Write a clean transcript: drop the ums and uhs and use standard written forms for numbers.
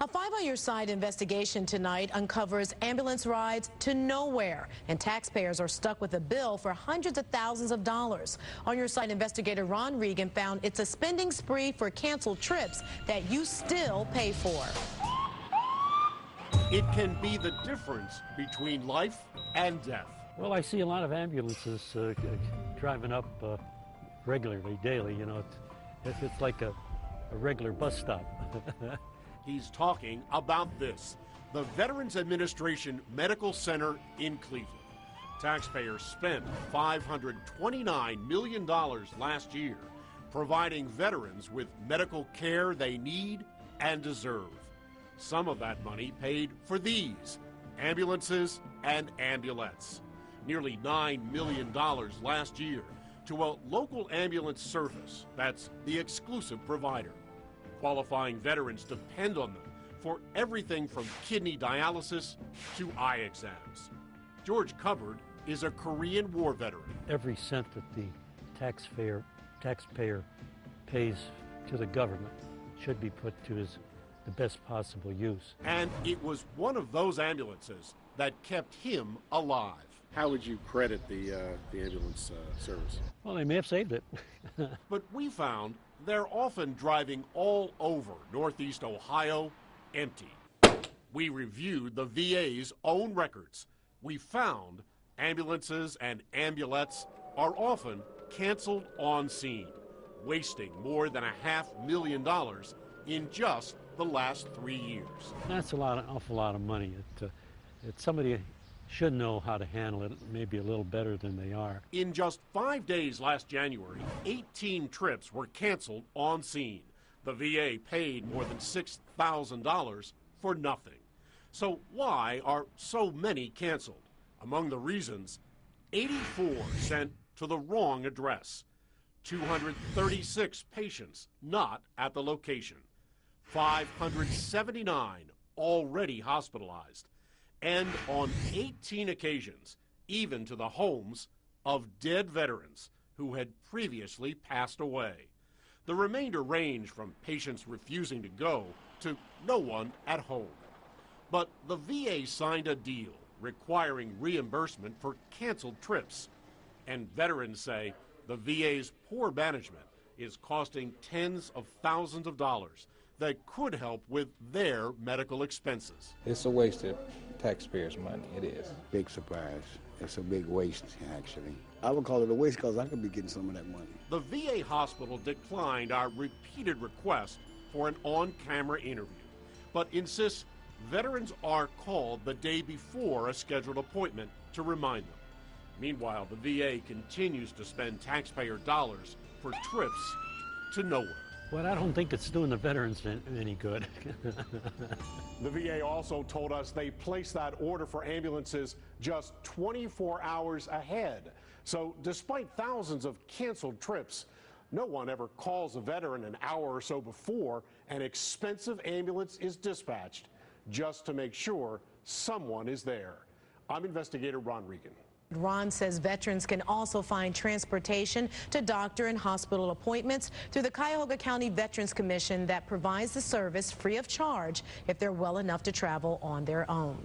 A Five on Your Side investigation tonight uncovers ambulance rides to nowhere, and taxpayers are stuck with a bill for hundreds of thousands of dollars. On Your Side investigator Ron Regan found it's a spending spree for canceled trips that you still pay for. It can be the difference between life and death. Well, I see a lot of ambulances driving up regularly, daily. You know, it's like a regular bus stop. He's talking about this, the Veterans Administration Medical Center in Cleveland. Taxpayers spent $529 million last year providing veterans with medical care they need and deserve. Some of that money paid for these, ambulances and ambulettes. Nearly $9 million last year to a local ambulance service that's the exclusive provider. Qualifying veterans depend on them for everything from kidney dialysis to eye exams. George Cubbard is a Korean War veteran. Every cent that the taxpayer pays to the government should be put to the best possible use. And it was one of those ambulances that kept him alive. How would you credit the ambulance service? Well, they may have saved it. But we found they're often driving all over Northeast Ohio empty. We reviewed the VA's own records. We found ambulances and ambulettes are often canceled on scene, wasting more than $500,000 in just the last 3 years. That's an awful lot of money. Somebody should know how to handle it maybe a little better than they are. In just 5 days last January, 18 trips were canceled on scene. The VA paid more than $6,000 for nothing. So why are so many canceled? Among the reasons, 84 sent to the wrong address, 236 patients not at the location, 579 already hospitalized, and on 18 occasions, even to the homes of dead veterans who had previously passed away. The remainder ranged from patients refusing to go to no one at home. But the VA signed a deal requiring reimbursement for canceled trips. And veterans say the VA's poor management is costing tens of thousands of dollars that could help with their medical expenses. It's a waste of taxpayers' money, it is. Big surprise. It's a big waste, actually. I would call it a waste because I could be getting some of that money. The VA hospital declined our repeated request for an on-camera interview, but insists veterans are called the day before a scheduled appointment to remind them. Meanwhile, the VA continues to spend taxpayer dollars for trips to nowhere. Well, I don't think it's doing the veterans any good. The VA also told us they placed that order for ambulances just 24 hours ahead. So despite thousands of canceled trips, no one ever calls a veteran an hour or so before an expensive ambulance is dispatched just to make sure someone is there. I'm investigator Ron Regan. Ron says veterans can also find transportation to doctor and hospital appointments through the Cuyahoga County Veterans Commission that provides the service free of charge if they're well enough to travel on their own.